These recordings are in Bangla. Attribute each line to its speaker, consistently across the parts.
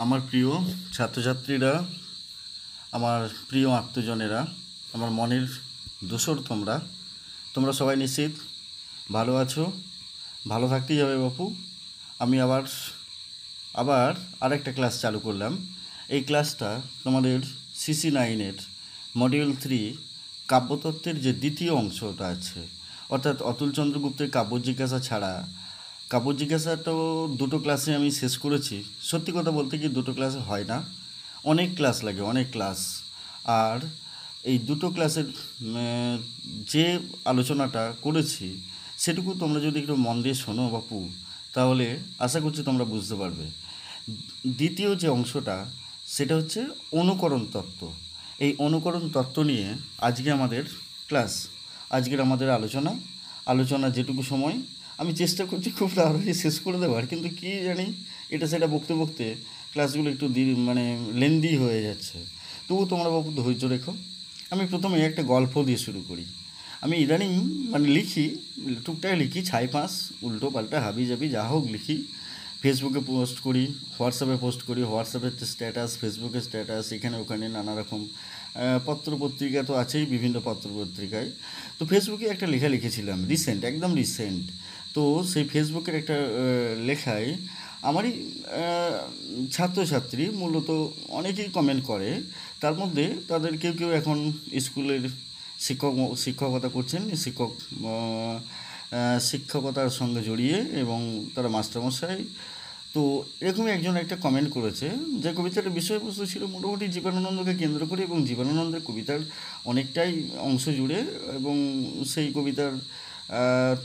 Speaker 1: আমার প্রিয় ছাত্রছাত্রীরা, আমার প্রিয় আত্মজনেরা, আমার মনের দোসর তোমরা তোমরা সবাই নিশ্চিত ভালো আছো। ভালো থাকতেই হবে বাপু। আমি আবার আবার আরেকটা ক্লাস চালু করলাম। এই ক্লাসটা তোমাদের CC9-এর মডিউল 3 কাব্যতত্ত্বের যে দ্বিতীয় অংশটা আছে, অর্থাৎ অতুল চন্দ্রগুপ্তের কাব্য জিজ্ঞাসা ছাড়া। কাব্য জিজ্ঞাসাটাও দুটো ক্লাসে আমি শেষ করেছি। সত্যি কথা বলতে কি, দুটো ক্লাসে হয় না, অনেক ক্লাস লাগে, অনেক ক্লাস। আর এই দুটো ক্লাসের যে আলোচনাটা করেছি সেটুকু তোমরা যদি একটু মন দিয়ে শোনো বাপু, তাহলে আশা করছি তোমরা বুঝতে পারবে। দ্বিতীয় যে অংশটা সেটা হচ্ছে অনুকরণ তত্ত্ব। এই অনুকরণ তত্ত্ব নিয়ে আজকে আমাদের ক্লাস, আজকের আমাদের আলোচনা যেটুকু সময় আমি চেষ্টা করছি খুব তাড়াতাড়ি শেষ করে দেওয়ার, কিন্তু কি জানি এটা সেটা বকতে বকতে ক্লাসগুলো একটু লেন্দি হয়ে যাচ্ছে। তবু তোমরা বাবু ধৈর্য রেখো। আমি প্রথমে একটা গল্প দিয়ে শুরু করি। আমি ইদানিং লিখি, টুকটাক লিখি, ছাই পাঁচ উল্টো পাল্টা হাবি জাবি যা হোক লিখি। ফেসবুকে পোস্ট করি, হোয়াটসঅ্যাপে পোস্ট করি, হোয়াটসঅ্যাপের স্ট্যাটাস, ফেসবুকের স্ট্যাটাস, এখানে ওখানে নানা রকম পত্র পত্রিকা তো আছেই, বিভিন্ন পত্র পত্রিকায়। তো ফেসবুকে একটা লেখা লিখেছিলাম একদম রিসেন্ট। তো সেই ফেসবুকের একটা লেখায় আমারই ছাত্রছাত্রী মূলত অনেকেই কমেন্ট করে। তার মধ্যে তাদের কেউ কেউ এখন স্কুলের শিক্ষকতা করছেন, শিক্ষকতার সঙ্গে জড়িয়ে, এবং তারা মাস্টারমশাই। তো এরকমই একজন একটা কমেন্ট করেছে যে কবিতাটার বিষয়বস্তু ছিল মোটামুটি জীবনানন্দকে কেন্দ্র করে, এবং জীবনানন্দের কবিতার অনেকটাই অংশ জুড়ে। এবং সেই কবিতার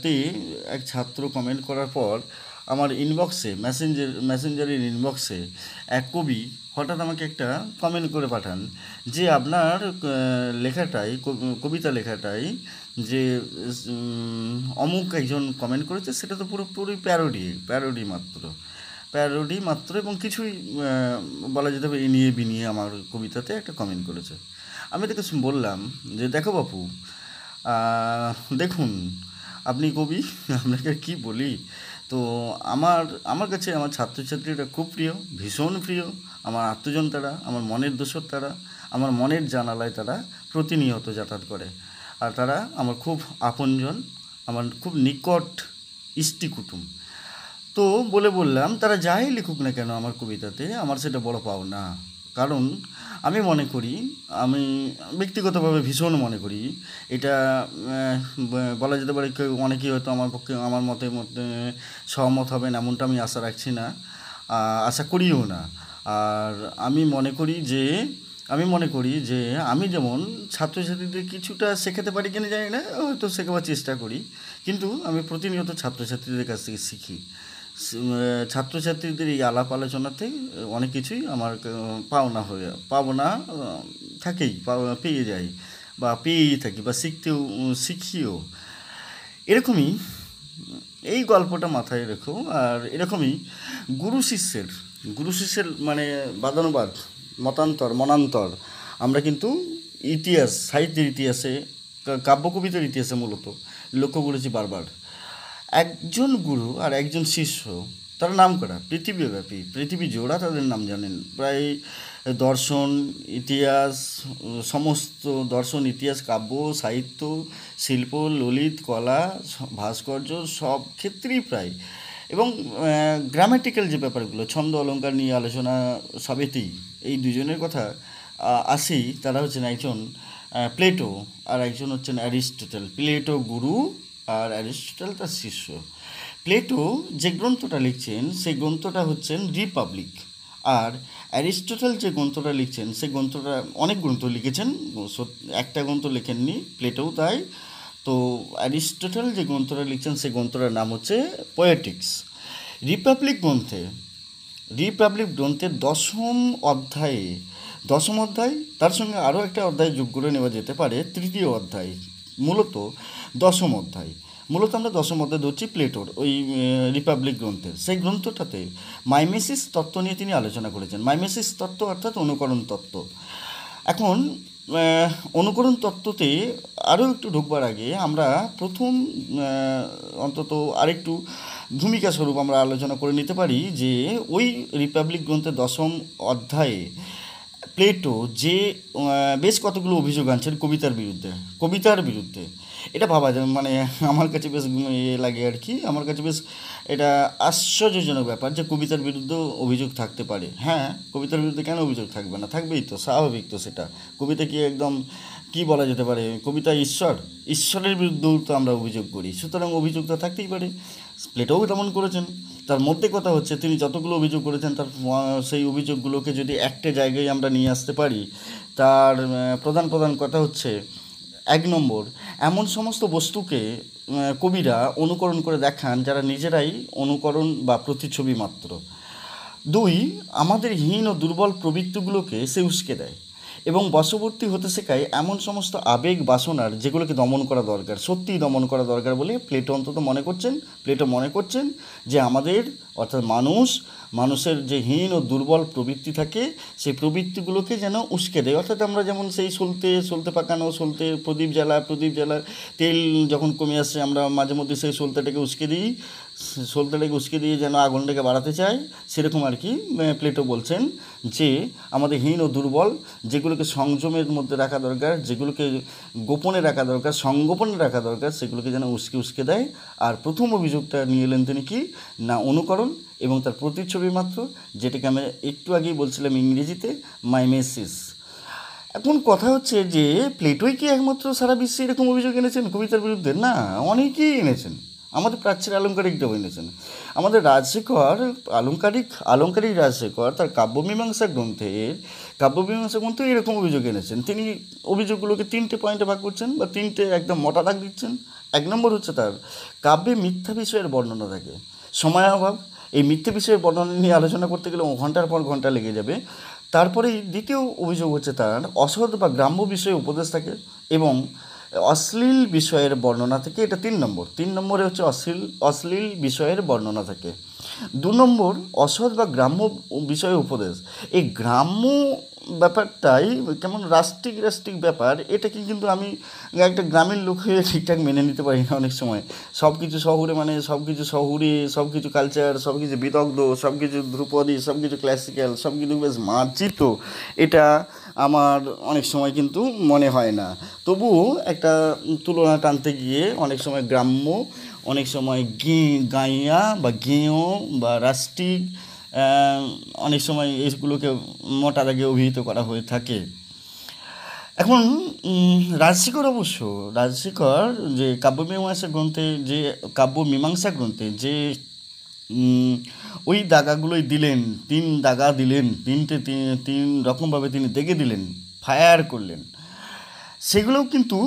Speaker 1: তে এক ছাত্র কমেন্ট করার পর আমার ইনবক্সে, মেসেঞ্জারের ইনবক্সে এক কবি হঠাৎ আমাকে একটা কমেন্ট করে পাঠান যে আপনার লেখাটাই, কবিতা লেখাটাই যে অমুক একজন কমেন্ট করেছে সেটা তো পুরোপুরি প্যারোডি মাত্র, এবং কিছুই বলা যেতে পারে নিয়ে বিনিয়ে আমার কবিতাতে একটা কমেন্ট করেছে। আমি তাকে বললাম যে দেখো বাপু, দেখুন আপনি কবি, আপনাকে কি বলি। তো আমার কাছে আমার ছাত্রছাত্রীরা খুব প্রিয়, ভীষণ প্রিয়। আমার আত্মজন তারা, আমার মনের দোসর তারা, আমার মনের জানালায় তারা প্রতিনিয়ত যাতায়াত করে। আর তারা আমার খুব আপনজন, আমার খুব নিকট ইষ্টি কুটুম। তো বললাম তারা যাই লিখুক না কেন আমার কবিতাতে, আমার সেটা বড় পাওনা। কারণ আমি মনে করি, আমি ব্যক্তিগতভাবে ভীষণ মনে করি, এটা বলা যেতে পারে কেউ অনেকেই হয়তো আমার মতে সহমত হবেন এমনটা আমি আশা রাখছি না, আশা করিও না। আর আমি মনে করি যে আমি যেমন ছাত্রছাত্রীদের কিছুটা শেখাতে পারি কিনা জানি না, হয়তো শেখাবার চেষ্টা করি, কিন্তু আমি প্রতিনিয়ত ছাত্রছাত্রীদের কাছ থেকে শিখি। ছাত্রছাত্রীদের এই আলাপ আলোচনাতে অনেক কিছুই আমার পাওনা থাকেই, পেয়ে যাই, বা পেয়েই থাকি, বা শিখিও। এরকমই এই গল্পটা মাথায় রেখো। আর এরকমই গুরু শিষ্যের বাদানুবাদ, মনান্তর আমরা কিন্তু সাহিত্যের ইতিহাসে, কাব্য কবিতার ইতিহাসে মূলত লক্ষ্য করেছি বারবার। একজন গুরু আর একজন শিষ্য, তারা নাম করা পৃথিবীব্যাপী, পৃথিবী জোড়া তাদের নাম জানেন। প্রায় দর্শন, ইতিহাস, সমস্ত দর্শন, ইতিহাস, কাব্য, সাহিত্য, শিল্প, ললিত কলা, ভাস্কর্য, সব ক্ষেত্রেই প্রায়। এবং গ্রামাটিক্যাল যে ব্যাপারগুলো, ছন্দ অলঙ্কার নিয়ে আলোচনা, সবেতেই এই দুজনের কথা আসেই। তারা হচ্ছেন একজন প্লেটো আর একজন হচ্ছেন অ্যারিস্টটল। প্লেটো গুরু আর অ্যারিস্টটল তার শিষ্য। প্লেটো যে গ্রন্থটা লিখছেন সেই গ্রন্থটা হচ্ছেন রিপাবলিক, আর অ্যারিস্টটল যে গ্রন্থটা লিখছেন সেই গ্রন্থটা, অনেক গ্রন্থ লিখেছেন, একটা গ্রন্থ লেখেননি, প্লেটোও তাই। তো অ্যারিস্টটল যে গ্রন্থটা লিখছেন সেই গ্রন্থটার নাম হচ্ছে পোয়েটিক্স। রিপাবলিক গ্রন্থের দশম অধ্যায়, তার সঙ্গে আরও একটা অধ্যায় যোগ করে নেওয়া যেতে পারে, তৃতীয় অধ্যায়, মূলত দশম অধ্যায়। মূলত আমরা দশম অধ্যায় ধরছি প্লেটোর ওই রিপাবলিক গ্রন্থের। সেই গ্রন্থটাতে মাইমেসিস তত্ত্ব নিয়ে তিনি আলোচনা করেছেন। মাইমেসিস তত্ত্ব অর্থাৎ অনুকরণ তত্ত্ব। এখন অনুকরণ তত্ত্বতে আরও একটু ঢুকবার আগে আমরা প্রথম অন্তত আরেকটু ভূমিকা স্বরূপ আমরা আলোচনা করে নিতে পারি যে ওই রিপাবলিক গ্রন্থের 10ম অধ্যায়ে প্লেটো যে বেশ কতগুলো অভিযোগ আনছেন কবিতার বিরুদ্ধে। এটা ভাবা যায়, মানে আমার কাছে বেশ লাগে আর কি, আমার কাছে বেশ এটা আশ্চর্যজনক ব্যাপার যে কবিতার বিরুদ্ধে অভিযোগ থাকতে পারে। হ্যাঁ, কবিতার বিরুদ্ধে কেন অভিযোগ থাকবে না, থাকবেই তো, স্বাভাবিক তো সেটা। কবিতা কি একদম কি বলা যেতে পারে, কবিতা ঈশ্বরের বিরুদ্ধেও তো আমরা অভিযোগ করি, সুতরাং অভিযোগ তো থাকতেই পারে। প্লেটোও তেমন করেছেন। তার মধ্যে কথা হচ্ছে তিনি যতগুলো অভিযোগ করেছেন তার সেই অভিযোগগুলোকে যদি একটা জায়গায় আমরা নিয়ে আসতে পারি, তার প্রধান কথা হচ্ছে 1 নম্বর, এমন সমস্ত বস্তুকে কবিরা অনুকরণ করে দেখান যারা নিজেরাই অনুকরণ বা প্রতিচ্ছবি মাত্র। 2, আমাদের হীন ও দুর্বল প্রবৃত্তিগুলোকে সে উস্কে দেয় এবং বশবর্তী হতে শেখায় এমন সমস্ত আবেগ বাসনার যেগুলোকে দমন করা দরকার, সত্যিই দমন করা দরকার বলে প্লেটো অন্তত মনে করছেন যে আমাদের অর্থাৎ মানুষের যে হীন ও দুর্বল প্রবৃত্তি থাকে সেই প্রবৃত্তিগুলোকে যেন উস্কে দেয়। অর্থাৎ আমরা যেমন সেই সলতে পাকানো, প্রদীপ জ্বালা তেল যখন কমে আসছে আমরা মাঝে মধ্যে সেই সলতেটাকে উস্কে দিয়ে যেন আগুনটাকে বাড়াতে চাই, সেরকম আর কি প্লেটো বলছেন যে আমাদের হীন ও দুর্বল যেগুলোকে সংযমের মধ্যে রাখা দরকার, যেগুলোকে গোপনে রাখা দরকার, সংগোপনে রাখা দরকার, সেগুলোকে যেন উস্কে দেয়। আর প্রথম অভিযোগটা নিয়ে এলেন তিনি কি না, অনুকরণ এবং তার প্রতিচ্ছবি মাত্র, যেটাকে আমি একটু আগেই বলছিলাম ইংরেজিতে মাইমেসিস। এখন কথা হচ্ছে যে প্লেটোই কি একমাত্র সারা বিশ্বে এরকম অভিযোগ এনেছেন কবিতার বিরুদ্ধে? না, অনেকেই এনেছেন। আমাদের প্রাচ্যের আলংকারিকটাও এনেছেন। আমাদের রাজশেখর আলংকারিক রাজশেখর তার কাব্যমীমাংসা গ্রন্থে এরকম অভিযোগ এনেছেন। তিনি অভিযোগগুলোকে 3টে পয়েন্টে ভাগ করছেন বা 3টে একদম মোটা দাগ দিচ্ছেন। 1 নম্বর হচ্ছে তার কাব্যে মিথ্যা বিষয়ের বর্ণনা থাকে, সময়াভাব। এই মিথ্যে বিষয়ের বর্ণনা নিয়ে আলোচনা করতে গেলে ঘন্টার পর ঘন্টা লেগে যাবে। তারপরেই দ্বিতীয় অভিযোগ হচ্ছে তার অসৎ বা গ্রাম্য বিষয়ে উপদেশ থাকে এবং অশ্লীল বিষয়ের বর্ণনা থেকে, এটা 3 নম্বরে হচ্ছে অশ্লীল বিষয়ের বর্ণনা থাকে। 2 নম্বর অসৎ বা গ্রাম্য বিষয়ে উপদেশ। এই গ্রাম্য ব্যাপারটাই কেমন রাষ্ট্রিক ব্যাপার, এটাকে কিন্তু আমি একটা গ্রামের লোক হয়ে ঠিকঠাক মেনে নিতে পারি না অনেক সময়। সব কিছু শহুরে, মানে সব কিছু কালচার, সব কিছু বিদগ্ধ, সব কিছু ধ্রুপদী, সব কিছু ক্লাসিক্যাল, সব কিছু বেশ মার্জিত, এটা আমার অনেক সময় কিন্তু মনে হয় না। তবুও একটা তুলনা টানতে গিয়ে অনেক সময় গ্রাম্য, অনেক সময় গাঁইয়া বা গেঁয়ো বা রাষ্ট্রিক, অনেক সময় এইগুলোকে মোটা দাগে অভিহিত করা হয়ে থাকে। এখন রাজশেখর যে কাব্যমীমাংসা গ্রন্থে যে ওই দাগাগুলোই দিলেন, 3 দাগা দিলেন, 3 রকমভাবে তিনি দেখে দিলেন, ফায়ার করলেন। সেগুলোও কিন্তু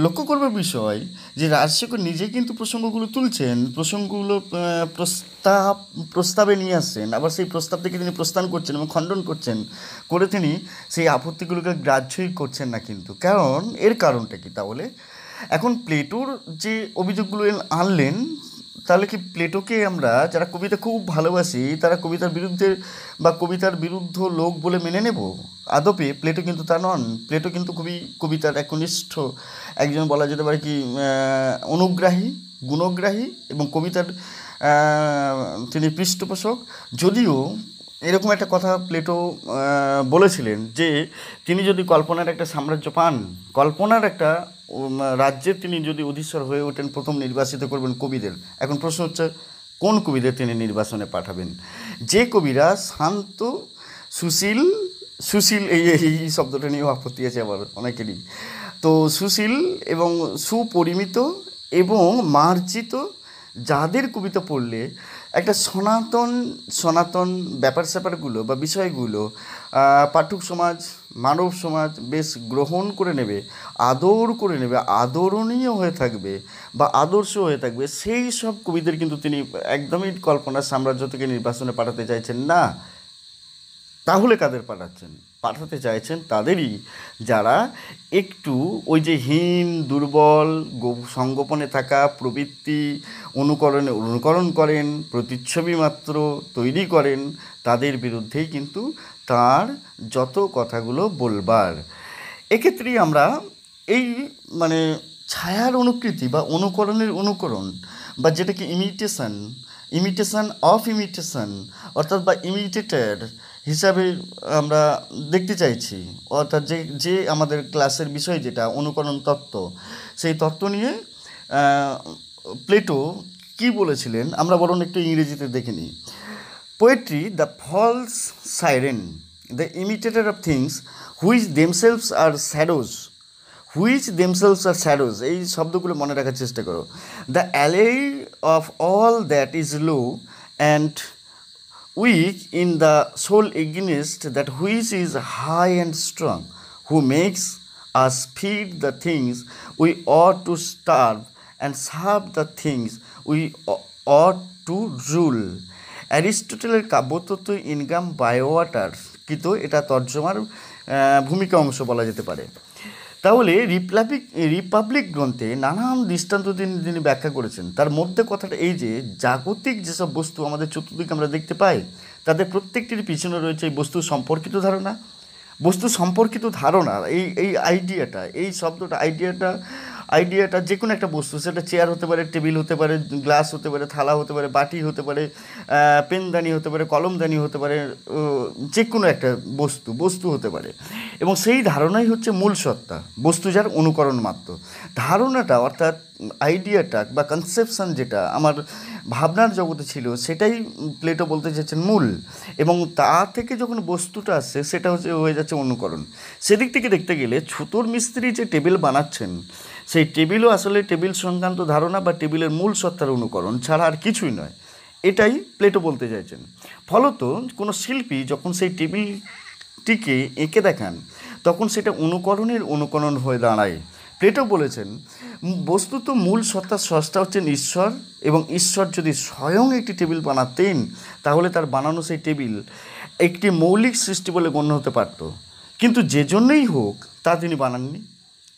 Speaker 1: লক্ষ্য করবার বিষয় যে রাজশেখর নিজে কিন্তু প্রসঙ্গগুলো তুলছেন, প্রসঙ্গগুলো প্রস্তাবে নিয়ে আসছেন, আবার সেই প্রস্তাব থেকে তিনি প্রস্থান করছেন এবং খণ্ডন করে তিনি সেই আপত্তিগুলোকে গ্রাহ্যই করছেন না কিন্তু। এর কারণটা কি তাহলে? এখন প্লেটোর যে অভিযোগগুলো আনলেন, তাহলে কি প্লেটোকে আমরা যারা কবিতা খুব ভালোবাসি তারা কবিতার বিরুদ্ধ লোক বলে মেনে নেব? আদপে প্লেটো কিন্তু তা নন। প্লেটো কিন্তু খুবই কবিতার একনিষ্ঠ একজন, বলা যেতে পারে কি অনুগ্রাহী, গুণগ্রাহী এবং কবিতার তিনি পৃষ্ঠপোষক। যদিও এরকম একটা কথা প্লেটো বলেছিলেন যে তিনি যদি কল্পনার একটা সাম্রাজ্য পান, কল্পনার একটা রাজ্যের তিনি যদি অধীশ্বর হয়ে ওঠেন, প্রথম নির্বাচিত করবেন কবিদের। এখন প্রশ্ন হচ্ছে কোন কবিদের তিনি নির্বাচনে পাঠাবেন? যে কবিরা শান্ত, সুশীল এই শব্দটা নিয়েও আপত্তি আছে আবার অনেকেরই। তো সুশীল এবং সুপরিমিত এবং মার্জিত, যাদের কবিতা পড়লে একটা সনাতন ব্যাপার স্যাপারগুলো বা বিষয়গুলো পাঠক সমাজ, মানব সমাজ বেশ গ্রহণ করে নেবে, আদর করে নেবে, আদরণীয় হয়ে থাকবে বা আদর্শ হয়ে থাকবে, সেই সব কবিদের কিন্তু তিনি একদমই কল্পনার সাম্রাজ্য থেকে নির্বাচনে পাঠাতে চাইছেন না। তাহলে কাদের পাঠাতে চাইছেন তাদেরই যারা একটু ওই যে হীন, দুর্বল, সংগোপনে থাকা প্রবৃত্তি অনুকরণ করেন, প্রতিচ্ছবি মাত্র তৈরি করেন, তাদের বিরুদ্ধেই কিন্তু তার যত কথাগুলো বলবার। এক্ষেত্রেই আমরা এই মানে ছায়ার অনুকৃতি বা অনুকরণের অনুকরণ বা যেটাকে ইমিটেশন অফ ইমিটেশন অর্থাৎ বা ইমিটেটেড হিসাবে আমরা দেখতে চাইছি। অর্থাৎ যে যে আমাদের ক্লাসের বিষয় যেটা অনুকরণ তত্ত্ব, সেই তত্ত্ব নিয়ে প্লেটো কি বলেছিলেন আমরা বরং একটু ইংরেজিতে দেখে নিই। Poetry the false siren, the imitator of things which themselves are shadows, এই শব্দগুলো মনে রাখার চেষ্টা করো। The ally of all that is low and weak in the soul against that which is high and strong, who makes us feed the things we ought to starve and serve the things we ought to rule. অ্যারিস্টটলের কাব্যতত্ত্ব ইনকাম বাই ওয়াটার, কিন্তু এটা তর্জমার ভূমিকা অংশ বলা যেতে পারে। তাহলে রিপাবলিক গ্রন্থে নানান দৃষ্টান্ত তিনি ব্যাখ্যা করেছেন। তার মধ্যে কথাটা এই যে জাগতিক যেসব বস্তু আমাদের চতুর্দিকে আমরা দেখতে পাই, তাদের প্রত্যেকটির পিছনে রয়েছে এই বস্তু সম্পর্কিত ধারণা। এই এই আইডিয়াটা, এই শব্দটা আইডিয়াটা যে কোনো একটা বস্তু, সেটা চেয়ার হতে পারে, টেবিল হতে পারে, গ্লাস হতে পারে, থালা হতে পারে, বাটি হতে পারে, পেনদানি হতে পারে, কলমদানি হতে পারে, যে কোনো একটা বস্তু হতে পারে। এবং সেই ধারণাই হচ্ছে মূল সত্তা, বস্তু যার অনুকরণ মাত্র। ধারণাটা অর্থাৎ আইডিয়াটা বা কনসেপশন যেটা আমার ভাবনার জগতে ছিল, সেটাই প্লেটো বলতে চাইছেন মূল। এবং তা থেকে যখন বস্তুটা আসছে, সেটা হয়ে যাচ্ছে অনুকরণ। সেদিক থেকে দেখতে গেলে ছুতোর মিস্ত্রি যে টেবিল বানাচ্ছেন, সেই টেবিলও আসলে টেবিল সংক্রান্ত ধারণা বা টেবিলের মূল সত্তার অনুকরণ ছাড়া আর কিছুই নয়, এটাই প্লেটো বলতে চাইছেন। ফলত কোনো শিল্পী যখন সেই টেবিলটিকে এঁকে দেখান, তখন সেটা অনুকরণ হয়ে দাঁড়ায়। প্লেটো বলেছেন বস্তুত মূল সত্তার স্রষ্টা হচ্ছেন ঈশ্বর, এবং ঈশ্বর যদি স্বয়ং একটি টেবিল বানাতেন, তাহলে তার বানানো সেই টেবিল একটি মৌলিক সৃষ্টি বলে গণ্য হতে পারত। কিন্তু যে জন্যই হোক তা তিনি বানাননি।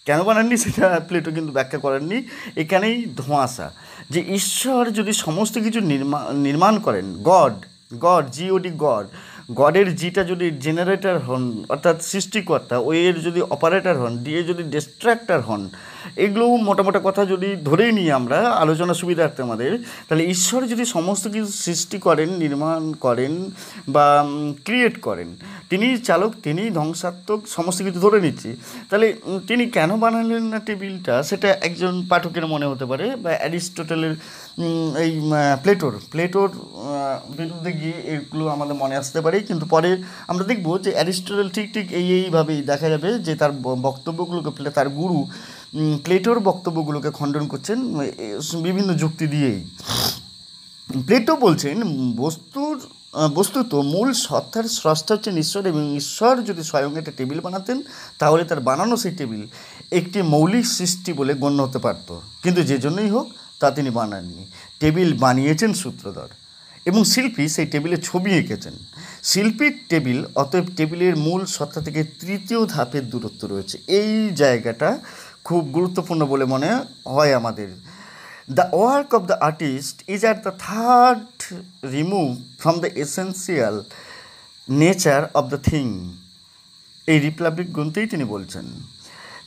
Speaker 1: কেন বানাননি সেটা প্লেটো কিন্তু ব্যাখ্যা করেননি। এখানেই ধোঁয়াশা যে ঈশ্বর যদি সমস্ত কিছু নির্মাণ করেন, গড গডের জিটা যদি জেনারেটর হন অর্থাৎ সৃষ্টিকর্তা, ও এর যদি অপারেটর হন, ডি এর যদি ডিস্ট্রাক্টর হন, এগুলো মোটামোটা কথা যদি ধরেই নিই আমরা আলোচনা সুবিধার্থে আমাদের, তাহলে ঈশ্বর যদি সমস্ত কিছু সৃষ্টি করেন, নির্মাণ করেন বা ক্রিয়েট করেন, তিনি চালক, তিনি ধ্বংসাত্মক, সমস্ত কিছু ধরে নিচ্ছি, তাহলে তিনি কেন বানালেন না টেবিলটা, সেটা একজন পাঠকের মনে হতে পারে। বা অ্যারিস্টটলের এই প্লেটোর বিরুদ্ধে গিয়ে এগুলো আমাদের মনে আসতে পারে। কিন্তু পরে আমরা দেখব যে অ্যারিস্টটল ঠিক এইভাবেই দেখা যাবে যে তার বক্তব্যগুলোকে, তার গুরু প্লেটোর বক্তব্যগুলোকে খণ্ডন করছেন বিভিন্ন যুক্তি দিয়েই। প্লেটো বলছেন বস্তুত মূল সত্তার স্রষ্টা হচ্ছেন ঈশ্বর, এবং ঈশ্বর যদি স্বয়ং একটা টেবিল বানাতেন, তাহলে তার বানানো সেই টেবিল একটি মৌলিক সৃষ্টি বলে গণ্য হতে পারত। কিন্তু যে জন্যই হোক তা তিনি বানাননি। টেবিল বানিয়েছেন সূত্রধর, এবং শিল্পী সেই টেবিলের ছবি এঁকেছেন। শিল্পীর টেবিল, অতএব টেবিলের মূল সত্তা থেকে তৃতীয় ধাপের দূরত্ব রয়েছে। এই জায়গাটা খুব গুরুত্বপূর্ণ বলে মনে হয় আমাদের। The work of the artist is at the third remove from the essential nature of the thing. এই রিপাবলিক গ্রন্থেই তিনি বলছেন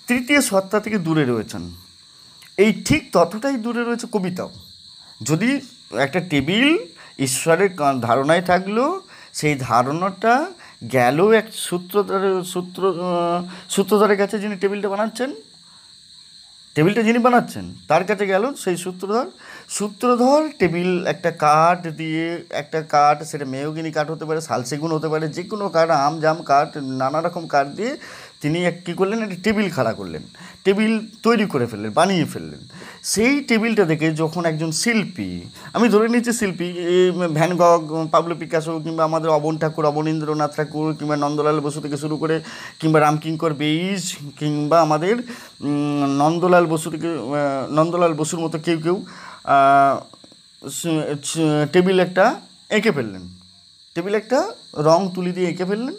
Speaker 1: তৃতীয় সত্তা থেকে দূরে রয়েছেন। এই ঠিক ততটাই দূরে রয়েছে কবিতাও। যদি একটা টেবিল ঈশ্বরের ধারণায় থাকলো, সেই ধারণাটা গেল এক সূত্রধরের কাছে, যিনি টেবিলটা বানাচ্ছেন তার কাছে গেল সেই সূত্রধর টেবিল একটা কাঠ, সেটা মেহগিনি কাঠ হতে পারে, শালসেগুন হতে পারে, যে কোনো কাঠ, আম জাম কাঠ, নানা রকম কাঠ দিয়ে তিনি কী করলেন, একটা টেবিল খাড়া করলেন, টেবিল তৈরি করে ফেললেন, বানিয়ে ফেললেন। সেই টেবিলটা দেখে যখন একজন শিল্পী, আমি ধরে নিচ্ছি শিল্পী ভ্যান গগ, পাবলো পিকাসো, কিংবা আমাদের অবনীন্দ্রনাথ ঠাকুর, কিংবা নন্দলাল বসু থেকে শুরু করে, কিংবা রামকিঙ্কর বেইজ, কিংবা আমাদের নন্দলাল বসুর মতো কেউ টেবিল একটা এঁকে ফেললেন, টেবিল একটা রং তুলি দিয়ে এঁকে ফেললেন।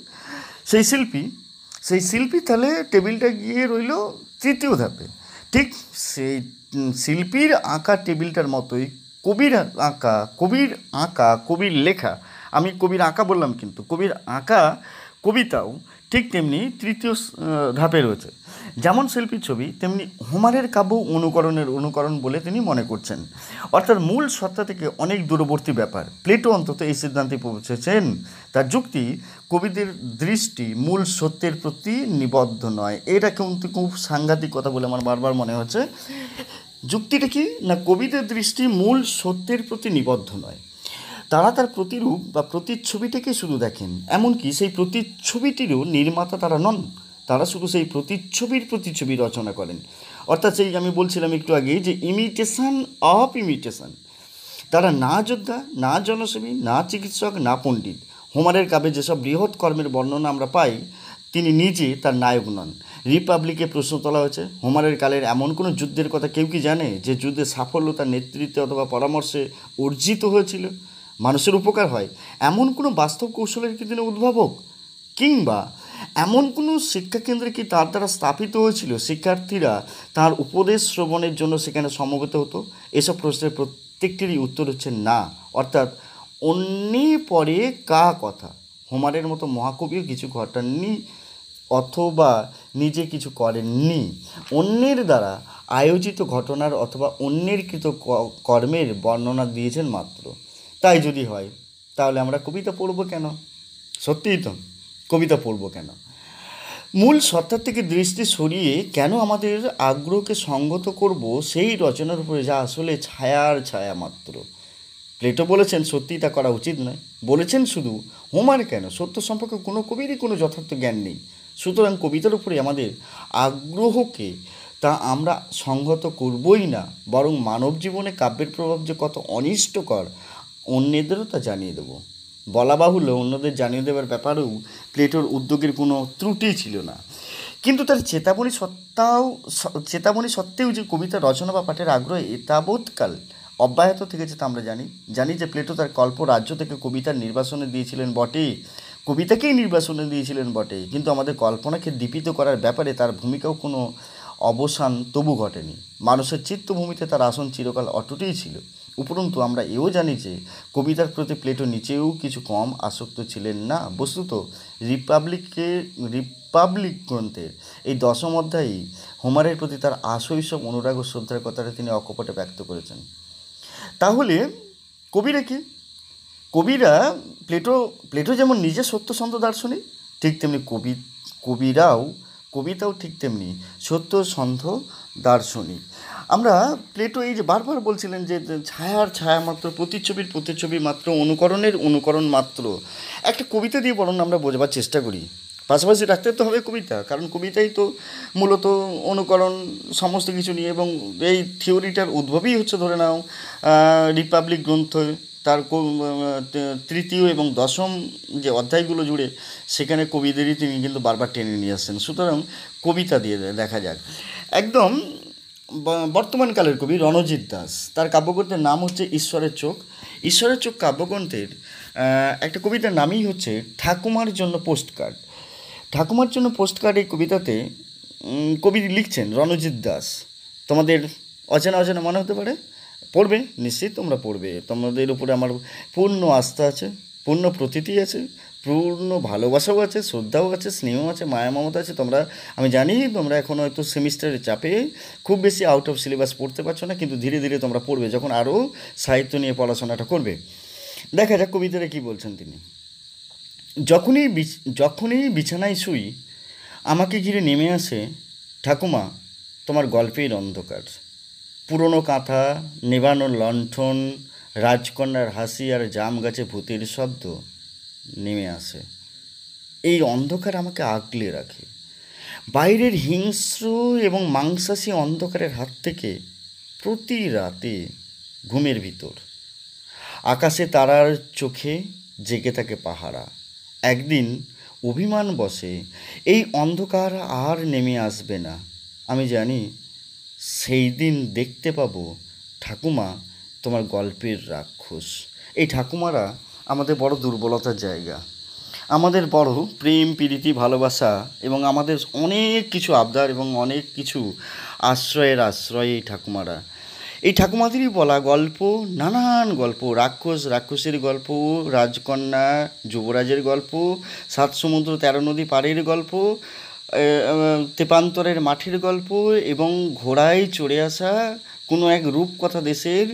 Speaker 1: সেই শিল্পী তাহলে টেবিলটা গিয়ে রইল তৃতীয় ধাপে। ঠিক সেই শিল্পীর আঁকা টেবিলটার মতোই কবির আঁকা, কবির লেখা, আমি কবির আঁকা বললাম, কিন্তু কবির আঁকা কবিতাও ঠিক তেমনি তৃতীয় ধাপে রয়েছে। যেমন শিল্পীর ছবি তেমনি হোমারের কাব্য অনুকরণ বলে তিনি মনে করছেন, অর্থাৎ মূল সত্তা থেকে অনেক দূরবর্তী ব্যাপার। প্লেটো অন্তত এই সিদ্ধান্তে পৌঁছেছেন। তার যুক্তি, কবিদের দৃষ্টি মূল সত্যের প্রতি নিবদ্ধ নয়। এটা কিন্তু খুব সাংঘাতিক কথা বলে আমার বারবার মনে হচ্ছে। যুক্তিটা কি না, কবিদের দৃষ্টি মূল সত্যের প্রতি নিবদ্ধ নয়, তারা তার প্রতিরূপ বা প্রতিচ্ছবিটাকে শুধু দেখেন। এমনকি সেই প্রতিচ্ছবিটিরও নির্মাতা তারা নন, তারা শুধু সেই প্রতিচ্ছবি রচনা করেন। অর্থাৎ সেই আমি বলছিলাম একটু আগে যে ইমিটেশন অফ ইমিটেশন। তারা না যোদ্ধা, না জনসেবী, না চিকিৎসক, না পণ্ডিত। হোমারের কাব্যে যেসব বৃহৎ কর্মের বর্ণনা আমরা পাই, তিনি নিজে তার নায়ক নন। রিপাবলিকে প্রশ্ন তোলা হয়েছে, হোমারের কালের এমন কোনো যুদ্ধের কথা কেউ কি জানে যে যুদ্ধের সাফল্য তার নেতৃত্বে অথবা পরামর্শে অর্জিত হয়েছিল, মানুষের উপকার হয় এমন কোনো বাস্তব কৌশলের কি তিনি উদ্ভাবক? কিংবা এমন কোনো শিক্ষাকেন্দ্রে কি তার দ্বারা স্থাপিত হয়েছিল, শিক্ষার্থীরা তার উপদেশ শ্রবণের জন্য সেখানে সমবেত হতো? এসব প্রশ্নের প্রত্যেকটিরই উত্তর হচ্ছে না। অর্থাৎ অন্যে পরে কা কথা। হোমারের মতো মহাকবিও কিছু ঘটাননি অথবা নিজে কিছু করেননি, অন্যের দ্বারা আয়োজিত ঘটনার অথবা অন্যের কৃত কর্মের বর্ণনা দিয়েছেন মাত্র। তাই যদি হয় তাহলে আমরা কবিতা পড়ব কেন? সত্যিই তো, কবিতা পড়ব কেন? মূল সত্তার থেকে দৃষ্টি সরিয়ে কেন আমাদের আগ্রহকে সঙ্গত করব সেই রচনার উপরে, যা আসলে ছায়ার ছায়া মাত্র? প্লেটো বলেছেন সত্যিই তা করা উচিত নয়। বলেছেন শুধু, হোমার কেন, সত্য সম্পর্কে কোনো কবিরই কোনো যথার্থ জ্ঞান নেই। সুতরাং কবিতার উপরে আমাদের আগ্রহকে তা আমরা সংহত করবই না, বরং মানব জীবনে কাব্যের প্রভাব যে কত অনিষ্টকর অন্যদেরও তা জানিয়ে দেব। বলা বাহুল্য, অন্যদের জানিয়ে দেওয়ার ব্যাপারেও প্লেটোর উদ্যোগের কোনো ত্রুটি ছিল না। কিন্তু তার চেতাবনী সত্ত্বেও যে কবিতা রচনা বা পাঠের আগ্রহ এতাবৎকাল অব্যাহত থেকেছে তা আমরা জানি যে প্লেটো তার কল্প রাজ্য থেকে কবিতার নির্বাসনে দিয়েছিলেন বটে, কবিতাকেই নির্বাসনে দিয়েছিলেন বটে, কিন্তু আমাদের কল্পনাকে দীপিত করার ব্যাপারে তার ভূমিকাও কোনো অবসান তবু ঘটেনি। মানুষের চিত্তভূমিতে তার আসন চিরকাল অটুটেই ছিল। উপরন্তু আমরা এও জানি যে কবিতার প্রতি প্লেটো নিচেও কিছু কম আসক্ত ছিলেন না। বস্তুত রিপাবলিক গ্রন্থের এই 10ম অধ্যায়েই হোমারের প্রতি তার আশৈশব অনুরাগ ও শ্রদ্ধার কথাটা তিনি অকপটে ব্যক্ত করেছেন। তাহলে কবিরা কি? প্লেটো যেমন নিজে সত্যসন্ধ দার্শনিক, ঠিক তেমনি কবিতাও ঠিক তেমনি সত্যসন্ধ দার্শনিক। আমরা প্লেটো এই যে বারবার বলছিলেন যে ছায়ার ছায়া মাত্র, প্রতিচ্ছবি মাত্র, অনুকরণ মাত্র। একটা কবিতা দিয়ে বরং আমরা বোঝাবার চেষ্টা করি, পাশাপাশি রাখতে তো হবে কবিতা, কারণ কবিতাই তো মূলত অনুকরণ সমস্ত কিছু নিয়ে। এবং এই থিওরিটার উদ্ভবই হচ্ছে ধরে নাও রিপাবলিক গ্রন্থ, তার তৃতীয় এবং 10ম যে অধ্যায়গুলো জুড়ে সেখানে কবিদেরই তিনি কিন্তু বারবার টেনে নিয়ে আসছেন। সুতরাং কবিতা দিয়ে দেখা যাক। একদম বর্তমানকালের কবি রণজিৎ দাস, তার কাব্যগ্রন্থের নাম হচ্ছে ঈশ্বরের চোখ কাব্যগ্রন্থের একটা কবিতার নামই হচ্ছে ঠাকুমার জন্য পোস্টকার্ড। এই কবিতাতে কবি লিখছেন রণজিৎ দাস। তোমাদের অচেনা মনে হতে পারে, পড়বে নিশ্চিত, তোমরা পড়বে। তোমাদের উপরে আমার পূর্ণ আস্থা আছে, পূর্ণ প্রতীতি আছে, পূর্ণ ভালোবাসাও আছে, শ্রদ্ধাও আছে, স্নেহ আছে, মায়া মমতা আছে। আমি জানি তোমরা এখন হয়তো সেমিস্টারের চাপে খুব বেশি আউট অফ সিলেবাস পড়তে পারছো না, কিন্তু ধীরে ধীরে তোমরা পড়বে যখন আরও সাহিত্য নিয়ে পড়াশোনাটা করবে। দেখা যাক কবিতারা কী বলছেন তিনি। যখনই বিছানায় শুই আমাকে ঘিরে নেমে আসে ঠাকুমা তোমার গল্পের অন্ধকার। পুরনো কাঁথা, নেভানো লণ্ঠন, রাজকন্যার হাসি আর জাম গাছে ভূতের শব্দ নেমে আসে। এই অন্ধকার আমাকে আগলে রাখে বাইরের হিংস্র এবং মাংসাশী অন্ধকারের হাত থেকে। প্রতি রাতে ঘুমের ভিতর আকাশে তারার চোখে জেগে থাকে পাহারা। একদিন অভিমান বসে এই অন্ধকার আর নেমে আসবে না। আমি জানি সেই দিন দেখতে পাবো ঠাকুমা তোমার গল্পের রাক্ষস। এই ঠাকুমারা আমাদের বড় দুর্বলতার জায়গা, আমাদের বড় প্রেম প্রীতি ভালোবাসা এবং আমাদের অনেক কিছু আবদার এবং অনেক কিছু আশ্রয় এই ঠাকুমারা। এই ঠাকুমাদেরই বলা গল্প, নানান গল্প, রাক্ষসের গল্প, রাজকন্যা যুবরাজের গল্প, সাত সমুদ্র 13 নদী পাড়ের গল্প, তেপান্তরের মাঠের গল্প এবং ঘোড়ায় চড়ে আসা কোনো এক রূপকথা দেশের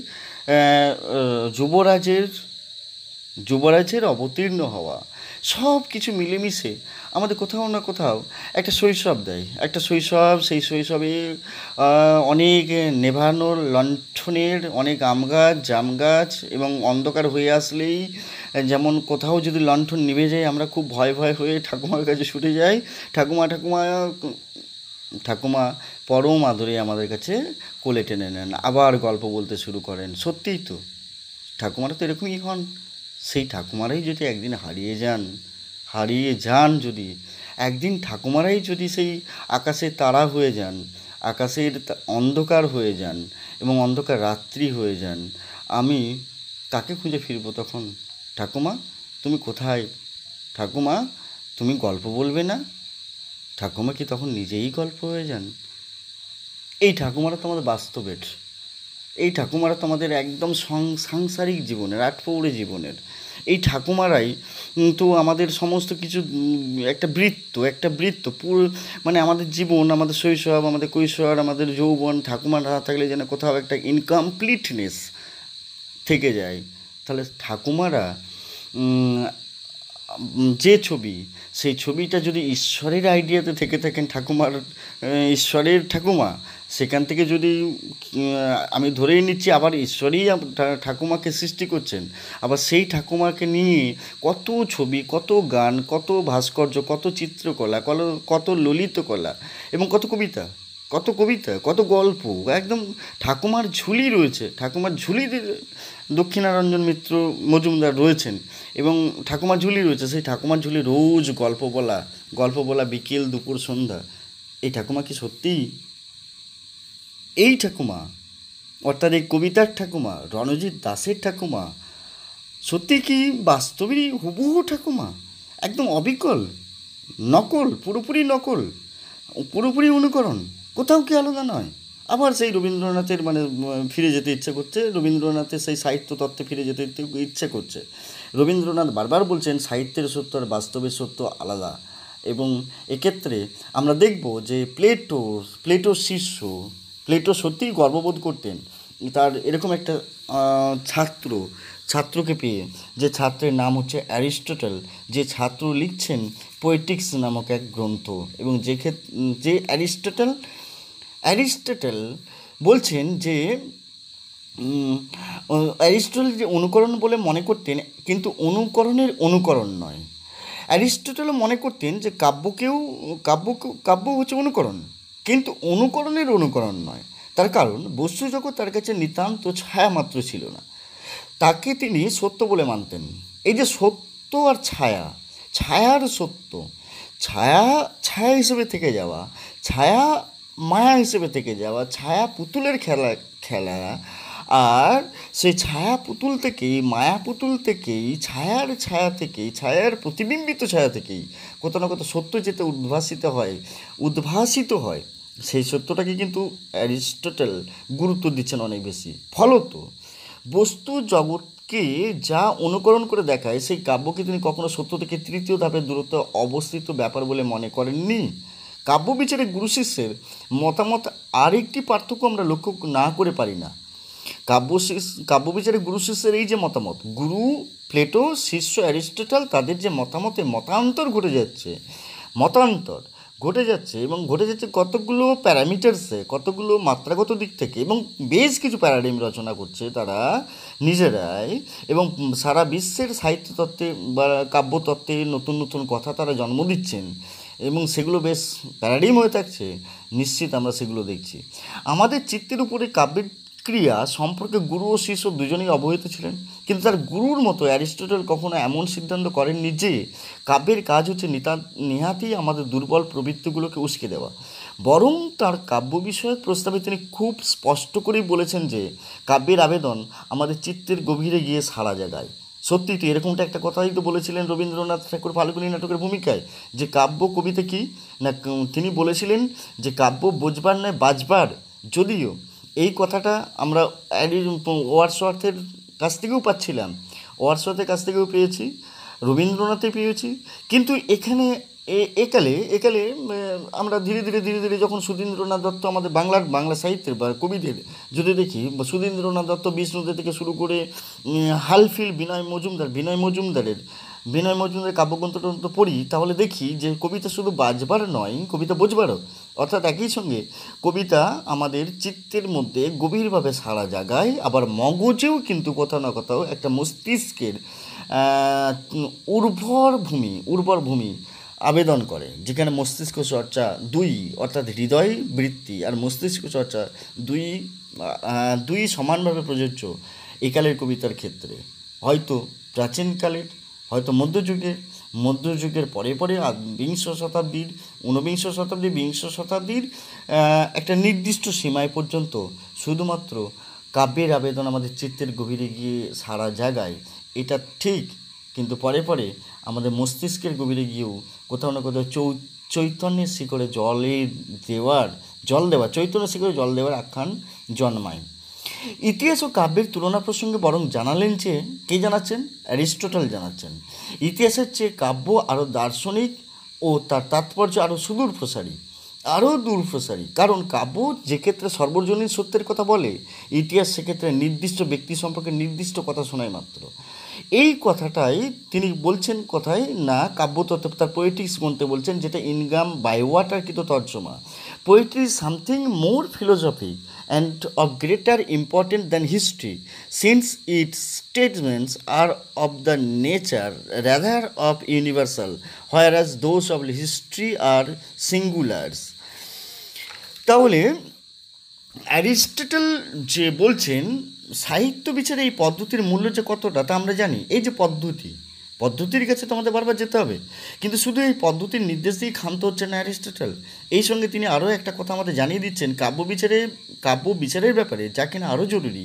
Speaker 1: যুবরাজের অবতীর্ণ হওয়া, সব কিছু মিলেমিশে আমাদের কোথাও না কোথাও একটা শৈশব দেয়। একটা শৈশব, সেই শৈশবে অনেক নেভানো লণ্ঠনের, অনেক আম গাছ, জাম গাছ এবং অন্ধকার হয়ে আসলেই যেমন কোথাও যদি লণ্ঠন নিভে যায় আমরা খুব ভয় হয়ে ঠাকুমার কাছে ছুটে যাই। ঠাকুমা পরম আদরে আমাদের কাছে কোলে টেনে নেন, আবার গল্প বলতে শুরু করেন। সত্যিই তো ঠাকুমারা তো এরকমই হন। সেই ঠাকুমারাই যদি একদিন হারিয়ে যান যদি একদিন ঠাকুমারাই যদি সেই আকাশের তারা হয়ে যান, আকাশের অন্ধকার হয়ে যান এবং অন্ধকার রাত্রি হয়ে যান, আমি কাকে খুঁজে ফিরবো তখন? ঠাকুমা তুমি কোথায়? ঠাকুমা তুমি গল্প বলবে না? ঠাকুমা কি তখন নিজেই গল্প হয়ে যান? এই ঠাকুমারা তো আমাদের বাস্তবের, এই ঠাকুমারা তো আমাদের একদম সাংসারিক জীবনের, আটপৌরে জীবনের এই ঠাকুমারাই তো আমাদের সমস্ত কিছু একটা বৃত্ত পুরো, মানে আমাদের জীবন, আমাদের শৈশব, আমাদের কৈশোর, আমাদের যৌবন ঠাকুমা না থাকলে যেন কোথাও একটা ইনকমপ্লিটনেস থেকে যায়। তাহলে ঠাকুমারা যে ছবি, সেই ছবিটা যদি ঈশ্বরের আইডিয়াতে থেকে থাকেন, ঈশ্বরের ঠাকুমা, সেখান থেকে যদি আমি ধরেই নিচ্ছি আবার ঈশ্বরই ঠাকুমাকে সৃষ্টি করছেন, আবার সেই ঠাকুমাকে নিয়ে কত ছবি, কত গান, কত ভাস্কর্য, কত চিত্রকলা, কত ললিতকলা এবং কত কবিতা, কত গল্প, একদম ঠাকুমার ঝুলি রয়েছে। ঠাকুমার ঝুলিতে দক্ষিণারঞ্জন মিত্র মজুমদার রয়েছেন এবং ঠাকুমার ঝুলি রয়েছে। সেই ঠাকুমার ঝুলি রোজ গল্প বলা বিকেল দুপুর সন্ধ্যা। এই ঠাকুমা কি সত্যিই এই ঠাকুমা, অর্থাৎ এই কবিতার ঠাকুমা, রণজিৎ দাসের ঠাকুমা সত্যি কি বাস্তবেরই হুবহু ঠাকুমা? একদম অবিকল নকল, পুরোপুরি অনুকরণ, কোথাও কি আলাদা নয়? আবার সেই রবীন্দ্রনাথের ফিরে যেতে ইচ্ছে করছে, রবীন্দ্রনাথের সেই সাহিত্য তত্ত্বে ফিরে যেতে ইচ্ছে করছে। রবীন্দ্রনাথ বারবার বলছেন সাহিত্যের সত্য আর বাস্তবের সত্য আলাদা। এবং এক্ষেত্রে আমরা দেখব যে প্লেটো সত্যিই গর্ববোধ করতেন তার এরকম একটা ছাত্রকে পেয়ে, যে ছাত্রের নাম হচ্ছে অ্যারিস্টটল, যে ছাত্র লিখছেন পোয়েটিক্স নামক এক গ্রন্থ। এবং যে অ্যারিস্টটল বলছেন যে অ্যারিস্টটল যে অনুকরণ বলে মনে করতেন, কিন্তু অনুকরণ নয়। অ্যারিস্টটল মনে করতেন যে কাব্য হচ্ছে অনুকরণ, কিন্তু অনুকরণ নয়। তার কারণ বস্তু জগৎ তার কাছে নিতান্ত ছায়া মাত্র ছিল না, তাকে তিনি সত্য বলে মানতেন। এই যে সত্য আর ছায়ার সত্য, ছায়া হিসেবে থেকে যাওয়া, ছায়া মায়া হিসেবে থেকে যাওয়া, ছায়া পুতুলের খেলা আর সেই ছায়া পুতুল থেকেই, মায়া পুতুল থেকেই, ছায়ার প্রতিবিম্বিত ছায়া থেকেই কোথাও না কোথাও সত্য যেতে উদ্ভাসিত হয়, সেই সত্যটাকে কিন্তু অ্যারিস্টটল গুরুত্ব দিচ্ছেন অনেক বেশি। ফলত বস্তু জগৎকে যা অনুকরণ করে দেখায়, সেই কাব্যকে তিনি কখনো সত্য থেকে তৃতীয় ধাপের দূরত্বে অবস্থিত ব্যাপার বলে মনে করেননি। কাব্যবিচারে গুরু শিষ্যের মতামত আরেকটি পার্থক্য আমরা লক্ষ্য না করে পারি না। কাব্যবিচারে গুরু শিষ্যের এই যে মতামত, গুরু প্লেটো, শিষ্য অ্যারিস্টটল, তাদের যে মতান্তর ঘটে যাচ্ছে এবং ঘটে যাচ্ছে কতগুলো প্যারামিটার্সে, কতগুলো মাত্রাগত দিক থেকে, এবং বেশ কিছু প্যারাডিম রচনা করছে তারা নিজেরাই, এবং সারা বিশ্বের সাহিত্যতত্ত্বে বা কাব্যতত্ত্বে নতুন নতুন কথা তারা জন্ম দিচ্ছেন এবং সেগুলো বেশ প্যারাডিম হয়ে থাকছে। নিশ্চিত আমরা সেগুলো দেখছি। আমাদের চিত্তের উপরে কাব্যের ক্রিয়া সম্পর্কে গুরু ও শিষ্য দুজনেই অবহিত ছিলেন, কিন্তু তার গুরুর মতো অ্যারিস্টটল কখনো এমন সিদ্ধান্ত করেননি যে কাব্যের কাজ হচ্ছে নেহাতই আমাদের দুর্বল প্রবৃত্তিগুলোকে উস্কে দেওয়া। বরং তার কাব্য বিষয়ক প্রস্তাবে তিনি খুব স্পষ্ট করেই বলেছেন যে কাব্যের আবেদন আমাদের চিত্তের গভীরে গিয়ে সাড়া জাগায়। সত্যি তো এরকমটা একটা কথাই তো বলেছিলেন রবীন্দ্রনাথ ঠাকুর ফাল্গুনী নাটকের ভূমিকায়, যে কাব্য কবিতা কি না, তিনি বলেছিলেন যে কাব্য বোঝবার নয় বাজবার, যদিও এই কথাটা আমরা ওয়ার্ডসওয়ার্থের কাছ থেকেও পাচ্ছিলাম, ওয়ার্ডসওয়ার্থের কাছ থেকেও পেয়েছি, রবীন্দ্রনাথে পেয়েছি। কিন্তু এখানে একালে একালে আমরা ধীরে ধীরে যখন সুধীন্দ্রনাথ দত্ত আমাদের বাংলা সাহিত্যের বা কবিদের যদি দেখি, সুধীন্দ্রনাথ দত্ত, বিষ্ণুদে থেকে শুরু করে হালফিল বিনয় মজুমদারের কাব্যগ্রন্থ পড়ি, তাহলে দেখি যে কবিতা শুধু বাজবার নয়, কবিতা বোঝবারও। অর্থাৎ একই সঙ্গে কবিতা আমাদের চিত্তের মধ্যে গভীরভাবে সাড়া জাগায়, আবার মগজেও কিন্তু কোথাও না কোথাও একটা মস্তিষ্কের উর্বর ভূমি আবেদন করে, যেখানে মস্তিষ্ক চর্চা দুই, অর্থাৎ হৃদয় বৃত্তি আর মস্তিষ্ক চর্চা দুই দুই সমানভাবে প্রযোজ্য একালের কবিতার ক্ষেত্রে। হয়তো প্রাচীনকালের, হয়তো মধ্যযুগের পরে বিংশ শতাব্দীর, বিংশ শতাব্দীর একটা নির্দিষ্ট সীমায় পর্যন্ত শুধুমাত্র কাব্যের আবেদন আমাদের চিত্তের গভীরে গিয়ে সারা জায়গায়, এটা ঠিক। কিন্তু পরে আমাদের মস্তিষ্কের গভীরে গিয়েও কোথাও না কোথাও চৈতন্যের শিকড়ে চৈতন্যের শিকড়ে জল দেওয়ার আখ্যান জন্মায়। ইতিহাস ও কাব্যের তুলনা প্রসঙ্গে বরং জানালেন যে কে জানাচ্ছেন? অ্যারিস্টটল জানাচ্ছেন। ইতিহাসের চেয়ে কাব্য আরও দার্শনিক ও তার তাৎপর্য আরও দূরপ্রসারী। কারণ কাব্য যে ক্ষেত্রে সর্বজনীন সত্যের কথা বলে, ইতিহাস সেক্ষেত্রে নির্দিষ্ট ব্যক্তি সম্পর্কে নির্দিষ্ট কথা শোনায় মাত্র। এই কথাটাই তিনি বলছেন, কথায় না কাব্যতত্ত্ব, তার পোয়েটিক্স গ্রন্থে বলছেন, যেটা ইনগাম বাইওয়াটারকৃত তর্জমা। Poetry is something more philosophic and of greater importance than history, since its statements are of the nature rather of universal, whereas those of history are singulars. তাহলে অ্যারিস্টটল যে বলছেন সাহিত্য বিচারে এই পদ্ধতির মূল্য যে কতটা তা আমরা জানি। এই যে পদ্ধতির কাছে তো আমাদের বারবার যেতে হবে, কিন্তু শুধু এই পদ্ধতির নির্দেশ দিয়ে ক্ষান্ত হচ্ছেন না অ্যারিস্টটল। এই সঙ্গে তিনি আরও একটা কথা আমাদের জানিয়ে দিচ্ছেন কাব্য বিচারের ব্যাপারে, যা কিনা আরও জরুরি।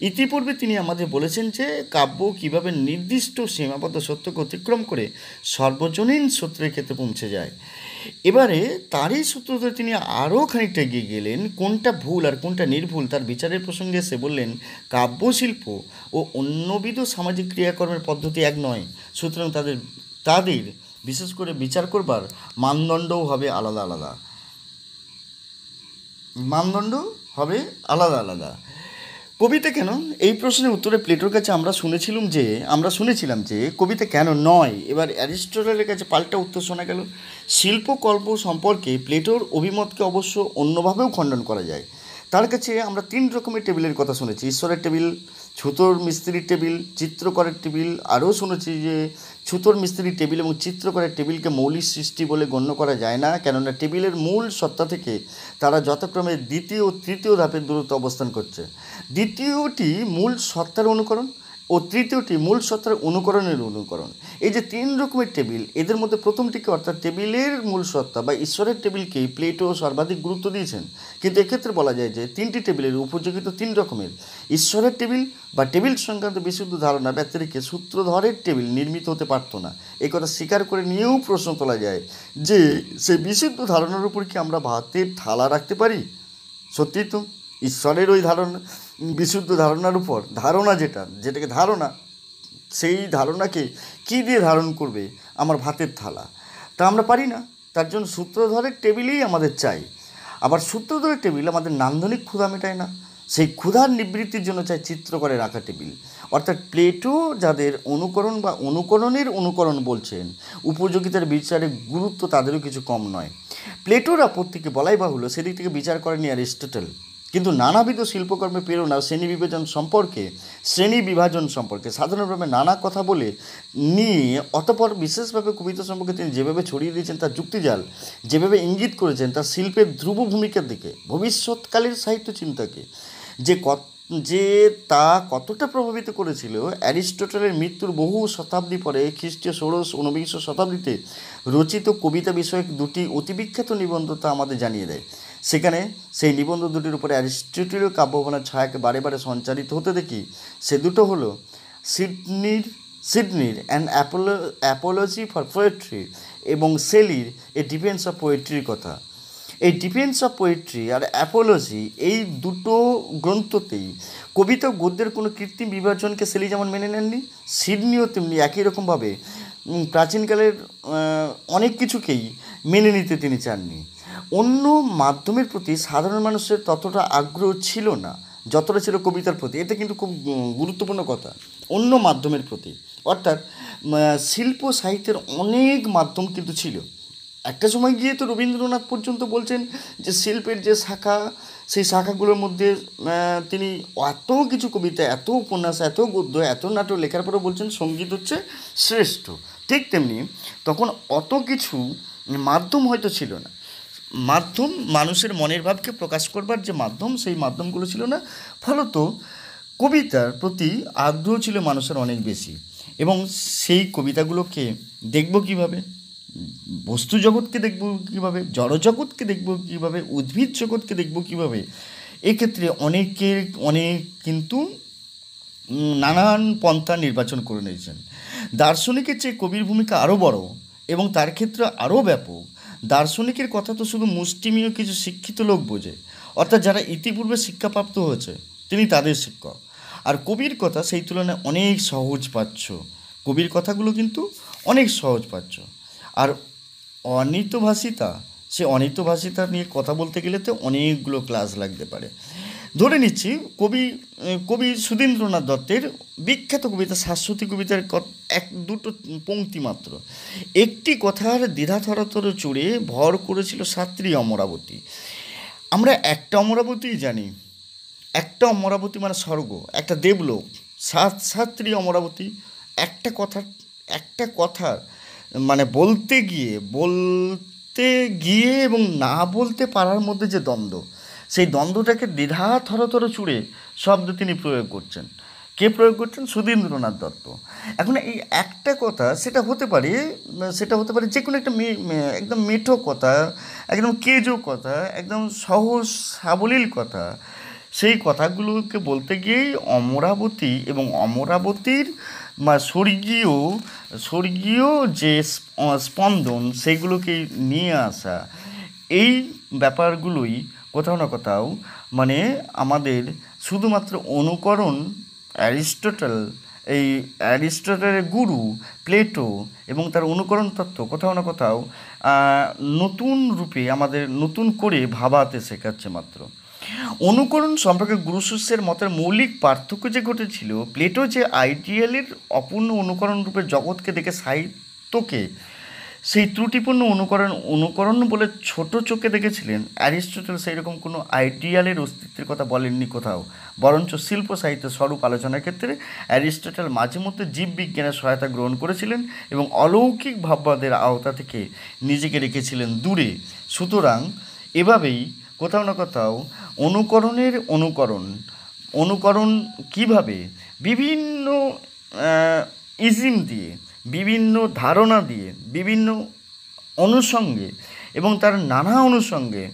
Speaker 1: ইতিপূর্বে তিনি আমাদের বলেছেন যে কাব্য কীভাবে নির্দিষ্ট সীমাবদ্ধ সত্যকে অতিক্রম করে সর্বজনীন সত্যের ক্ষেত্রে পৌঁছে যায়। এবারে তারই সূত্র ধরে তিনি আরও খানিকটা এগিয়ে গেলেন, কোনটা ভুল আর কোনটা নির্ভুল তার বিচারের প্রসঙ্গে এসে বললেন, কাব্যশিল্প ও অন্যবিধ সামাজিক ক্রিয়াকর্মের পদ্ধতি এক নয়, সুতরাং তাদের বিশেষ করে বিচার করবার মানদণ্ডও হবে আলাদা। কবিতা কেন? এই প্রশ্নের উত্তরে প্লেটোর কাছে আমরা শুনেছিলাম যে কবিতা কেন নয়। এবার অ্যারিস্টটলের কাছে পাল্টা উত্তর শোনা গেল। শিল্পকল্প সম্পর্কে প্লেটোর অভিমতকে অবশ্য অন্যভাবেও খণ্ডন করা যায়। তার কাছে আমরা 3 রকমের টেবিলের কথা শুনেছি: ঈশ্বরের টেবিল, ছুতোর মিস্ত্রির টেবিল, চিত্রকরের টেবিল। আরও শুনেছি যে ছুতোর মিস্ত্রির টেবিল এবং চিত্রকরের টেবিলকে মৌলিক সৃষ্টি বলে গণ্য করা যায় না, কেননা টেবিলের মূল সত্তা থেকে তারা যথাক্রমে দ্বিতীয় ও তৃতীয় ধাপের দূরত্ব অবস্থান করছে। দ্বিতীয়টি মূল সত্তার অনুকরণ ও তৃতীয়টি মূল সত্তার অনুকরণ। এই যে 3 রকমের টেবিল, এদের মধ্যে প্রথমটিকে অর্থাৎ টেবিলের মূল সত্তা বা ঈশ্বরের টেবিলকেই প্লেটো সর্বাধিক গুরুত্ব দিয়েছেন। কিন্তু এক্ষেত্রে বলা যায় যে 3টি টেবিলের উপযোগিত 3 রকমের। ঈশ্বরের টেবিল বা টেবিল সংক্রান্ত বিশুদ্ধ ধারণা ব্যতিরেকে সূত্রধরের টেবিল নির্মিত হতে পারত না। এই কথা স্বীকার করে নিয়েও প্রশ্ন তোলা যায় যে সেই বিশুদ্ধ ধারণার উপর কি আমরা ভাতের থালা রাখতে পারি? সত্যি তো ঈশ্বরের ওই বিশুদ্ধ ধারণার উপর যেটাকে ধারণা, সেই ধারণাকে কী দিয়ে ধারণ করবে আমার ভাতের থালা? তা আমরা পারি না। তার জন্য সূত্রধরের টেবিলই আমাদের চাই। আবার সূত্রধরের টেবিল আমাদের নান্দনিক ক্ষুধা মেটায় না, সেই ক্ষুধার নিবৃত্তির জন্য চাই চিত্রকরের আঁকা টেবিল। অর্থাৎ প্লেটো যাদের অনুকরণ বা অনুকরণ বলছেন, উপযোগিতার বিচারে গুরুত্ব তাদেরও কিছু কম নয়। প্লেটোর আপত্তিকে বলাই বাহুল্য সেদিক থেকে বিচার করেনি অ্যারিস্টটল। কিন্তু নানাবিধ শিল্পকর্মে প্রেরণা শ্রেণী বিভাজন সম্পর্কে সাধারণভাবে নানা কথা বলে নিয়ে অতঃপর বিশেষভাবে কবিতা সম্পর্কে তিনি যেভাবে ছড়িয়ে দিয়েছেন তার যুক্তিজাল, যেভাবে ইঙ্গিত করেছেন তার শিল্পের ধ্রুব ভূমিকার দিকে, ভবিষ্যৎকালের সাহিত্য চিন্তাকে, যে তা কতটা প্রভাবিত করেছিল অ্যারিস্টটলের মৃত্যুর বহু শতাব্দী পরে খ্রিস্টীয় 16-19 শতাব্দীতে রচিত কবিতা বিষয়ক 2টি অতিবিখ্যাত নিবন্ধ তা আমাদের জানিয়ে দেয়। সেখানে সেই নিবন্ধ দুটির উপরে অ্যারিস্টটলীয় কাব্যভাবনার ছায়াকে বারে সঞ্চারিত হতে দেখি। সে দুটো হলো সিডনির অ্যান অ্যাপোলজি ফর পোয়েট্রি এবং শেলির এ ডিফেন্স অফ পোয়েট্রির কথা। এই ডিফেন্স অফ পোয়েট্রি আর অ্যাপোলজি এই দুটো গ্রন্থতেই কবিতা ও গদ্যের কোনো কৃত্রিম বিভাজনকে শেলি যেমন মেনে নেননি, সিডনিও তেমনি একই রকমভাবে প্রাচীনকালের অনেক কিছুকেই মেনে নিতে তিনি চাননি। অন্য মাধ্যমের প্রতি সাধারণ মানুষের ততটা আগ্রহ ছিল না যতটা ছিল কবিতার প্রতি। এটা কিন্তু খুব গুরুত্বপূর্ণ কথা, অন্য মাধ্যমের প্রতি। অর্থাৎ শিল্প সাহিত্যের অনেক মাধ্যম কিন্তু ছিল। একটা সময় গিয়ে তো রবীন্দ্রনাথ পর্যন্ত বলছেন যে শিল্পের যে শাখা, সেই শাখাগুলোর মধ্যে তিনি এত কিছু কবিতা, এত উপন্যাস, এত গদ্য, এত নাটক লেখার পরেও বলছেন সঙ্গীত হচ্ছে শ্রেষ্ঠ। ঠিক তেমনি তখন অত কিছু মাধ্যম হয়তো ছিল না। মাধ্যম মানুষের মনের ভাবকে প্রকাশ করবার যে মাধ্যম, সেই মাধ্যমগুলো ছিল না। ফলত কবিতার প্রতি আগ্রহ ছিল মানুষের অনেক বেশি। এবং সেই কবিতাগুলোকে দেখব কীভাবে, বস্তু জগৎকে দেখব কীভাবে, জড়জগৎকে দেখব কীভাবে, উদ্ভিদ জগৎকে দেখব কীভাবে, এক্ষেত্রে অনেক কিন্তু নানান পন্থা নির্বাচন করে নিয়েছেন। দার্শনিকের চেয়ে কবির ভূমিকা আরও বড় এবং তার ক্ষেত্রে আরও ব্যাপক। দার্শনিকের কথা তো শুধু মুষ্টিমেয় কিছু শিক্ষিত লোক বোঝে, অর্থাৎ যারা ইতিপূর্বে শিক্ষাপ্রাপ্ত হয়েছে তিনি তাদের শিক্ষক। আর কবির কথা সেই তুলনায় অনেক সহজপাচ্য। কবির কথাগুলো কিন্তু অনেক সহজপাচ্য। আর অনিত্যভাষিতা, সে অনিত্যভাষিতা নিয়ে কথা বলতে গেলে তো অনেকগুলো ক্লাস লাগতে পারে। ধরে নিচ্ছি কবি সুধীন্দ্রনাথ দত্তের বিখ্যাত কবিতা শাশ্বতী কবিতার এক দুটো পংক্তি মাত্র। একটি কথার দ্বিধা থরথর চড়ে ভর করেছিল সাত্রী অমরাবতী। আমরা একটা অমরাবতীই জানি, একটা অমরাবতী মানে স্বর্গ, একটা দেবলোক। সাত্রী অমরাবতী, একটা কথা মানে বলতে গিয়ে এবং না বলতে পারার মধ্যে যে দ্বন্দ্ব, সেই দ্বন্দ্বটাকে দ্বিধা থরথর চুড়ে শব্দ তিনি প্রয়োগ করছেন। কে প্রয়োগ করছেন? সুধীন্দ্রনাথ দত্ত। এখন এই একটা কথা, সেটা হতে পারে যে কোনো একটা একদম মেঠো কথা, একদম কেজো কথা, একদম সহজ সাবলীল কথা। সেই কথাগুলোকে বলতে গিয়েই অমরাবতী এবং অমরাবতীর স্বর্গীয় যে স্পন্দন, সেইগুলোকে নিয়ে আসা, এই ব্যাপারগুলোই কোথাও না কোথাও মানে আমাদের শুধুমাত্র অনুকরণ অ্যারিস্টটলের গুরু প্লেটো এবং তার অনুকরণ তত্ত্ব কোথাও না কোথাও নতুন রূপে আমাদের নতুন করে ভাবাতে শেখাচ্ছে মাত্র। অনুকরণ সম্পর্কে গুরু শিষ্যের মতের মৌলিক পার্থক্য যে ঘটেছিল, প্লেটো যে আইডিয়ালের অপূর্ণ অনুকরণ রূপে জগৎকে দেখে সাহিত্যকে সেই ত্রুটিপূর্ণ অনুকরণ বলে ছোট চোখে দেখেছিলেন, অ্যারিস্টটল সেই রকম কোনো আইডিয়ালের অস্তিত্বের কথা বলেননি কোথাও। বরঞ্চ শিল্প সাহিত্যের স্বরূপ আলোচনার ক্ষেত্রে অ্যারিস্টটল মাঝে মধ্যে জীববিজ্ঞানের সহায়তা গ্রহণ করেছিলেন এবং অলৌকিক ভাববাদের আওতা থেকে নিজেকে রেখেছিলেন দূরে। সুতরাং এভাবেই কোথাও না কোথাও অনুকরণ কীভাবে বিভিন্ন ইজিম দিয়ে, বিভিন্ন ধারণা দিয়ে, বিভিন্ন অনুষঙ্গে এবং তার নানা অনুষঙ্গে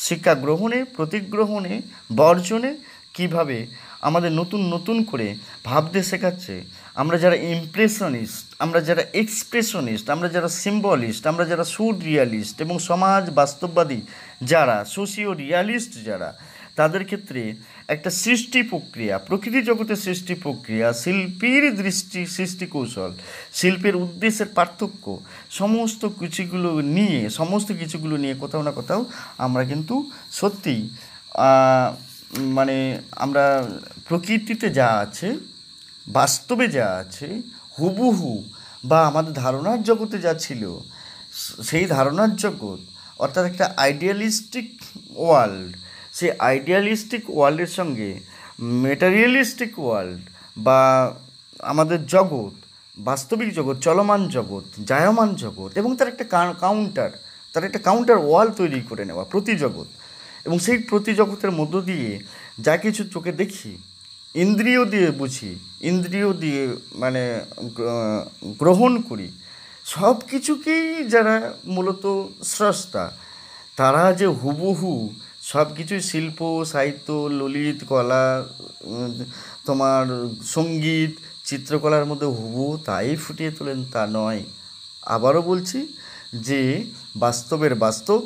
Speaker 1: শিক্ষা গ্রহণে, প্রতিগ্রহণে, বর্জনে কীভাবে আমাদের নতুন করে ভাবতে শেখাচ্ছে। আমরা যারা ইমপ্রেশনিস্ট, আমরা যারা এক্সপ্রেশনিস্ট, আমরা যারা সিম্বলিস্ট, আমরা যারা সুরিয়ালিস্ট এবং সমাজ বাস্তববাদী যারা, সোশিও রিয়ালিস্ট যারা, তাদের ক্ষেত্রে একটা সৃষ্টি প্রক্রিয়া, প্রকৃতি জগতের সৃষ্টি প্রক্রিয়া, শিল্পীর সৃষ্টি কৌশল, শিল্পের উদ্দেশ্যের পার্থক্য, সমস্ত কিছুগুলো নিয়ে কোথাও না কোথাও আমরা কিন্তু সত্যিই মানে আমরা প্রকৃতিতে যা আছে, বাস্তবে যা আছে হুবহু, বা আমাদের ধারণার জগতে যা ছিল, সেই ধারণার জগৎ অর্থাৎ একটা আইডিয়ালিস্টিক ওয়ার্ল্ড, সেই আইডিয়ালিস্টিক ওয়ার্ল্ডের সঙ্গে মেটারিয়ালিস্টিক ওয়ার্ল্ড বা আমাদের জগৎ, বাস্তবিক জগৎ, চলমান জগৎ, জায়মান জগৎ এবং তার একটা কাউন্টার ওয়াল তৈরি করে নেওয়া প্রতিজগৎ। এবং সেই প্রতিজগতের মধ্য দিয়ে যা কিছু চোখে দেখি, ইন্দ্রিয় দিয়ে বুঝি, ইন্দ্রিয় দিয়ে মানে গ্রহণ করি, সব কিছুকেই যারা মূলত স্রষ্টা, তারা যে হুবহু সব কিছুই শিল্প, সাহিত্য, ললিত কলা, তোমার সঙ্গীত, চিত্রকলার মধ্যে হুবহু তাই ফুটিয়ে তোলেন তা নয়। আবারও বলছি, যে বাস্তবের বাস্তব,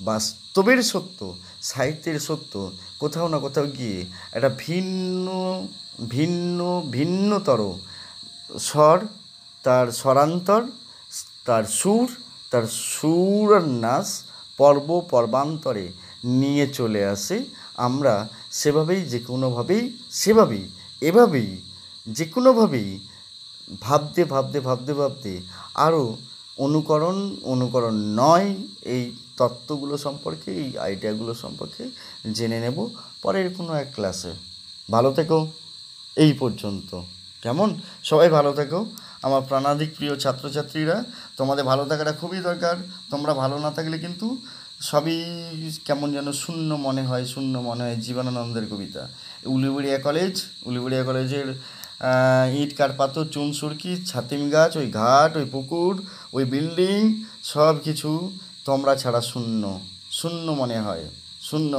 Speaker 1: বাস্তবের সত্য, সাহিত্যের সত্য কোথাও না কোথাও গিয়ে একটা ভিন্ন ভিন্ন ভিন্নতর স্বর, তার স্বরান্তর, তার সুর আর নাচ পর্বান্তরে নিয়ে চলে আসে। আমরা সেভাবেই এভাবেই যে কোনোভাবেই ভাবতে আরও অনুকরণ নয়, এই তত্ত্বগুলো সম্পর্কে, এই আইডিয়াগুলো সম্পর্কে জেনে নেব পরের কোনো এক ক্লাসে। ভালো থেকো এই পর্যন্ত। কেমন? সবাই ভালো থেকো আমার প্রাণাধিক প্রিয় ছাত্রছাত্রীরা। তোমাদের ভালো থাকাটা খুবই দরকার। তোমরা ভালো না থাকলে কিন্তু সবই কেমন যেন শূন্য মনে হয় জীবনানন্দের কবিতা। উলুবেড়িয়া কলেজের ইট কাঠ পাথর চুন সুরকি ছাতিম গাছ, ওই ঘাট, ওই পুকুর, ওই বিল্ডিং, সব কিছু তোমরা ছাড়া শূন্য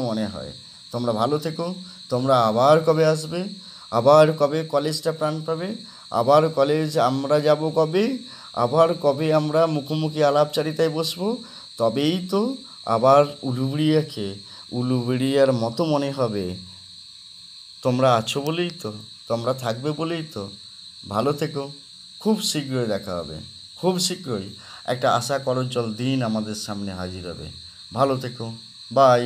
Speaker 1: মনে হয়। তোমরা ভালো থেকো। তোমরা আবার কবে আসবে? আবার কবে কলেজটা প্রাণ পাবে? আবার কলেজ আমরা যাব কবে? আবার কবে আমরা মুখোমুখি আলাপচারিতায় বসবো? তবেই তো আবার উলুবেড়িয়ার মতো মনে হবে। তোমরা আছো বলেই তো, তোমরা থাকবে বলেই তো। ভালো থেকো। খুব শীঘ্রই দেখা হবে। খুব শীঘ্রই একটা আশা করজ্জ্বল দিন আমাদের সামনে হাজির হবে। ভালো থেকো। বাই।